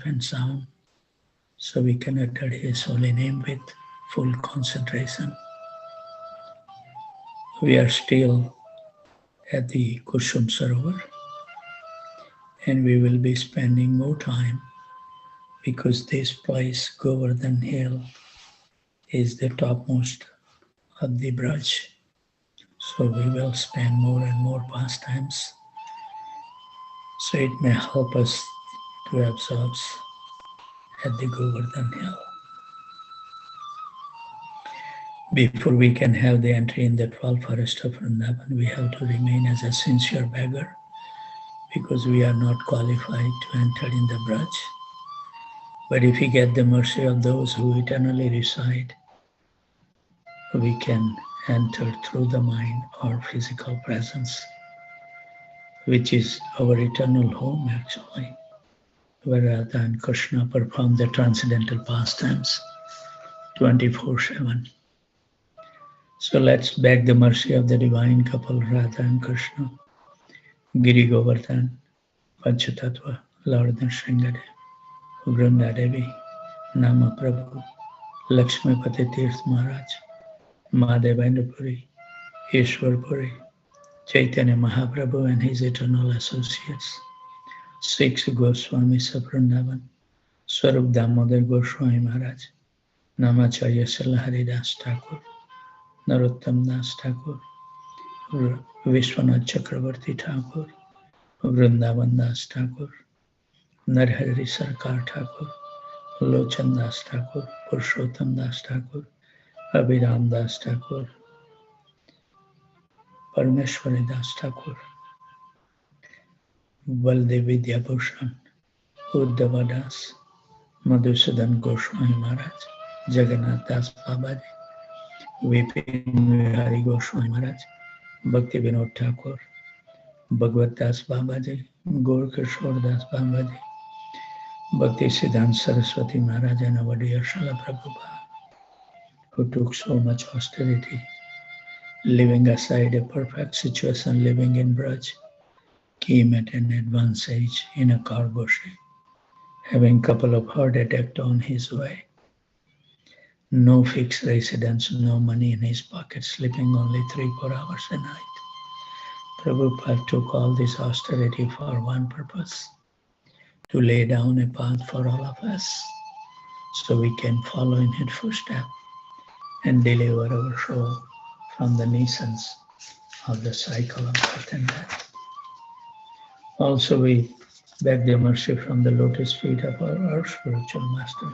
and sound, so we can utter His holy name with full concentration. We are still at the Kusum Sarovar, and we will be spending more time because this place, Govardhan Hill, is the topmost of the Braj. So we will spend more and more pastimes, so it may help us to absorb at the Govardhan Hill. Before we can have the entry in the 12th forest of Vrindavan, we have to remain as a sincere beggar, because we are not qualified to enter in the Braj. But if we get the mercy of those who eternally reside, we can enter through the mind or physical presence, which is our eternal home actually, where Radha and Krishna perform the transcendental pastimes 24/7. So let's beg the mercy of the divine couple Radha and Krishna, Giri Govardhan, Panchatattva, Lord Nrsimhadev, Vrinda Devi, Nama Prabhu, Lakshmipati Tirth Maharaj, Madhavendra Puri, Ishwar Puri, Chaitanya Mahaprabhu and his eternal associates, Six Goswamis of Vrindavan, Swarup Damodar Goswami Maharaj, Namacharya Srila Haridas Thakur, Narottam Das Thakur, Vishwanath Chakravarti Thakur, Vrindavan Das Thakur, Narhari Sarkar Thakur, Lochan Das Thakur, Purushottam Das Thakur, Abhiram Das Thakur, Parameshwari Das Thakur, Baldev Vidyabhushan, Uddhava Das, Madhusudan Goswami Maharaj, Jagannath Das Babaji, Vipin Vihari Goswami Maharaj, Bhakti Vinod Thakur, Bhagavad Das Babaji, Gaur Kishore Das Babaji, Bhakti Siddhanta Saraswati Maharaj and our dear Srila Prabhupada, who took so much austerity, leaving aside a perfect situation, living in Braj, came at an advanced age in a cargo ship, having a couple of heart attacks on his way. No fixed residence, no money in his pocket, sleeping only 3-4 hours a night. Prabhupada took all this austerity for one purpose, to lay down a path for all of us, so we can follow in his footsteps and deliver our soul from the nuisance of the cycle of birth and death. Also, we beg the mercy from the lotus feet of our spiritual master,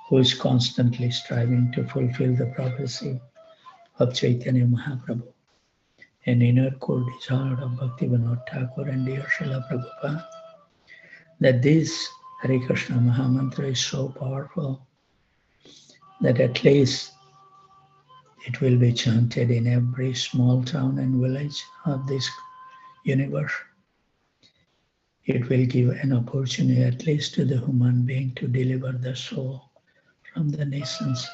who is constantly striving to fulfill the prophecy of Chaitanya Mahaprabhu, an inner core desire of Bhakti Vinod Thakur and dear Srila Prabhupada, that this Hare Krishna Mahamantra is so powerful that at least it will be chanted in every small town and village of this universe. It will give an opportunity at least to the human being to deliver the soul from the nations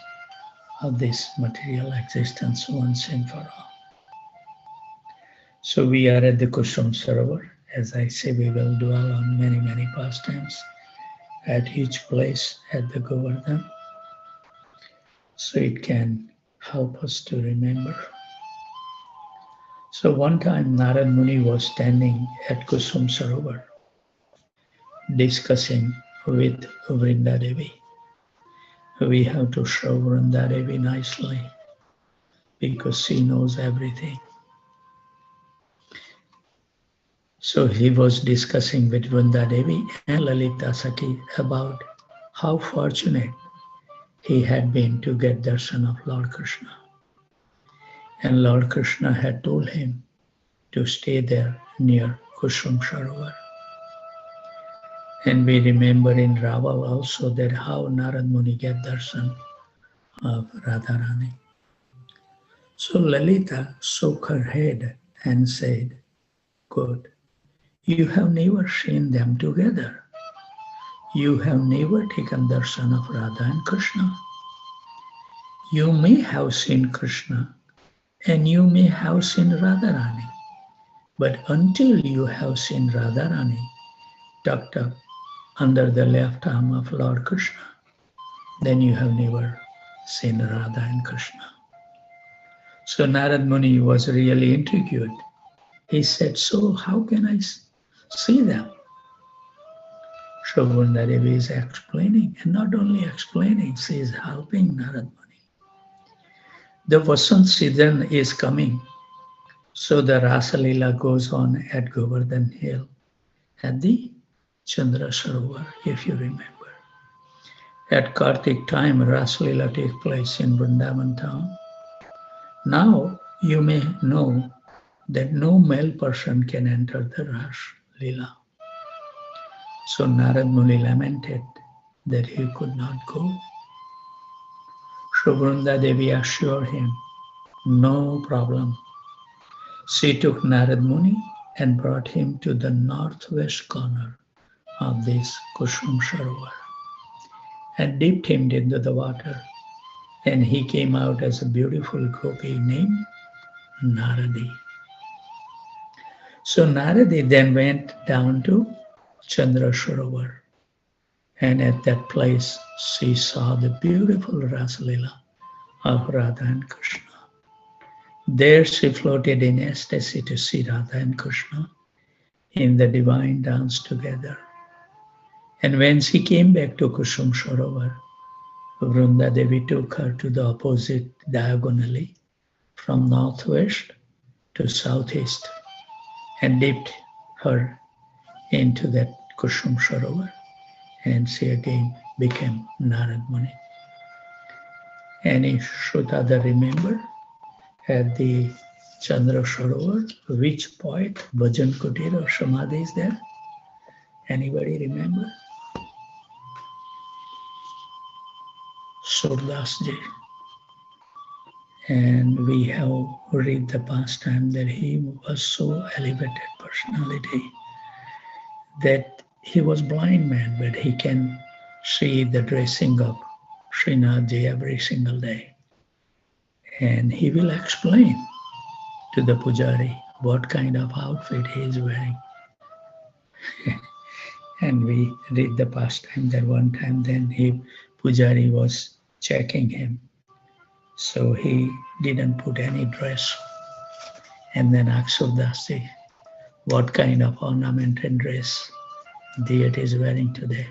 of this material existence once and for all. So we are at the Kusum Sarovar. As I say, we will dwell on many pastimes at each place at the Govardhan, so it can help us to remember. So one time Narad Muni was standing at Kusum Sarovar discussing with Vrinda Devi. We have to show Vrinda Devi nicely because she knows everything. So he was discussing with Vrinda Devi and Lalita Sakhi about how fortunate he had been to get darshan of Lord Krishna. And Lord Krishna had told him to stay there near Kusum Sarovar. And we remember in Raval also that how Narad Muni get darshan of Radharani. So Lalita shook her head and said, "Good, you have never seen them together. You have never taken darshan of Radha and Krishna. You may have seen Krishna and you may have seen Radharani, but until you have seen Radharani tucked up under the left arm of Lord Krishna, then you have never seen Radha and Krishna. So Narad Muni was really intrigued. He said, so how can I see them? Shobhunda Devi is explaining, and not only explaining, she is helping Narad Muni. The Vasant season is coming, so the Rasa Leela goes on at Govardhan Hill, at the Chandra Sarovar, if you remember. At Kartik time, Rasa Leela takes place in Vrindavan town. Now, you may know that no male person can enter the Rasa Leela. So Narad Muni lamented that he could not go. Shobhunda Devi assured him, no problem. She took Narad Muni and brought him to the northwest corner of this Kusum Sarovar and dipped him into the water, and he came out as a beautiful gopi named Naradi. So Naradi then went down to Chandra Sarovar, and at that place she saw the beautiful Rasa Leela of Radha and Krishna. There she floated in ecstasy to see Radha and Krishna in the divine dance together. And when she came back to Kusum Sarovar, Vrunda Devi took her to the opposite diagonally from northwest to southeast and dipped her into that Kusum Sarovar, and she again became Narad Muni. Any Shrotada remember at the Chandra Sarovar which poet, Bhajan Kutir or Samadhi is there? Anybody remember? Surdas Ji. And we have read the past time that he was so elevated personality that he was blind man, but he can see the dressing of Srinath Ji every single day. And he will explain to the Pujari what kind of outfit he is wearing. And we read the past time that one time then Pujari was checking him. So he didn't put any dress. And then Akshurdas Ji, what kind of ornamented dress deity is wearing today?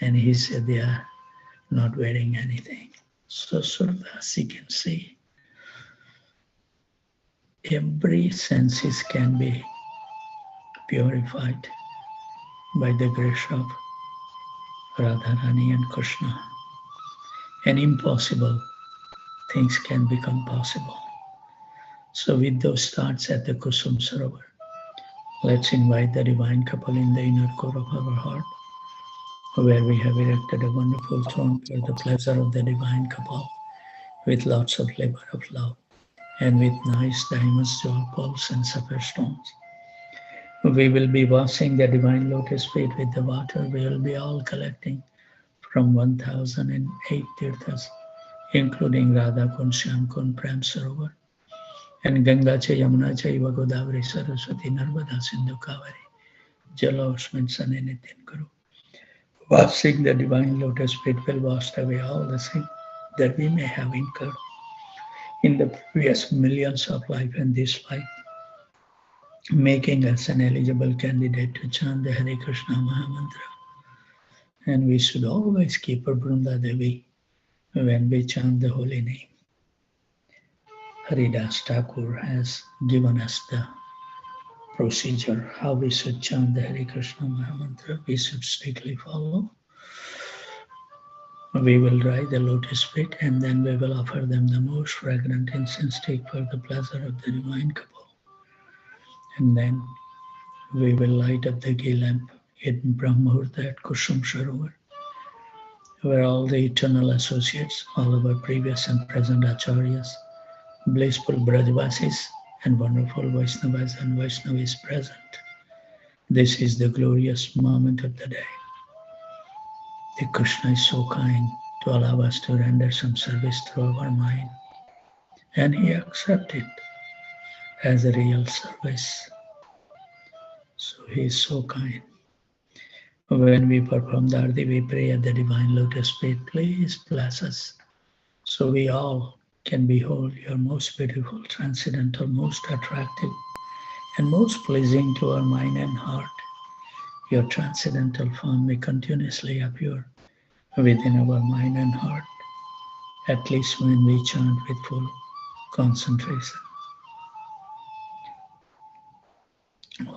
And he said they are not wearing anything. So Surdas Ji can see every senses can be purified by the grace of Radharani and Krishna. And impossible things can become possible. So with those thoughts at the Kusum Sarovar, let's invite the divine couple in the inner core of our heart, where we have erected a wonderful throne for the pleasure of the divine couple, with lots of labor of love, and with nice diamonds, jewel pearls, and sapphire stones. We will be washing the divine lotus feet with the water. We will be all collecting from 1008 tirthas, including Radha Kund, Shyam Kund, Prem Sarovar, and Ganga Cha, Yamuna Chaiva, Godavari, Saraswati, Narmada, Sindhu, Kavari, Jala, Osman, San, and Nitin Guru. Washing the divine lotus feet will wash away all the sin that we may have incurred in the previous millions of life and this life, making us an eligible candidate to chant the Hare Krishna Mahamantra. And we should always keep our Vrunda Devi when we chant the holy name. Haridas Thakur has given us the procedure how we should chant the Hare Krishna Mahamantra. We should strictly follow. We will dry the lotus feet and then we will offer them the most fragrant incense stick for the pleasure of the divine couple. And then we will light up the ghee lamp in Brahmahurta at Kusum Sarovar, where all the eternal associates, all of our previous and present acharyas, blissful Brajvasis, and wonderful Vaishnavas and Vaishnavis present. This is the glorious moment of the day. The Krishna is so kind to allow us to render some service through our mind, and he accepts it as a real service. So he is so kind. When we perform the Arti, we pray at the Divine Lotus feet, please bless us, so we all can behold your most beautiful, transcendental, most attractive, and most pleasing to our mind and heart. Your transcendental form may continuously appear within our mind and heart, at least when we chant with full concentration.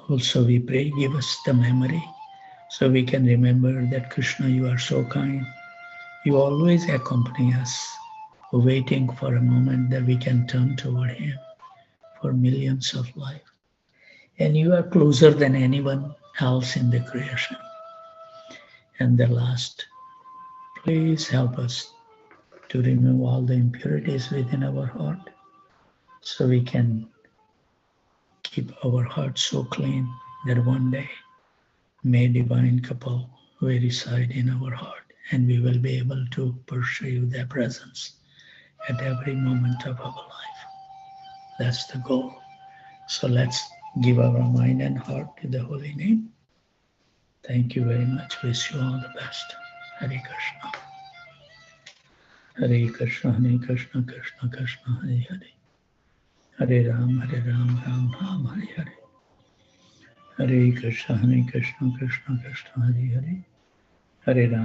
Also, we pray, give us the memory so we can remember that Krishna, you are so kind. You always accompany us, waiting for a moment that we can turn toward Him for millions of life. And you are closer than anyone else in the creation. And the last, please help us to remove all the impurities within our heart so we can keep our heart so clean that one day may divine couple will reside in our heart and we will be able to perceive their presence at every moment of our life. That's the goal. So let's give our mind and heart to the holy name. Thank you very much. Wish you all the best. Hare Krishna. Hare Krishna, Hare Krishna, Krishna Krishna, Hare Hare. Hare Ram, Ram Ram, Hare Hare. Hare Krishna, Krishna Krishna, Hare Hare. Hare Ram.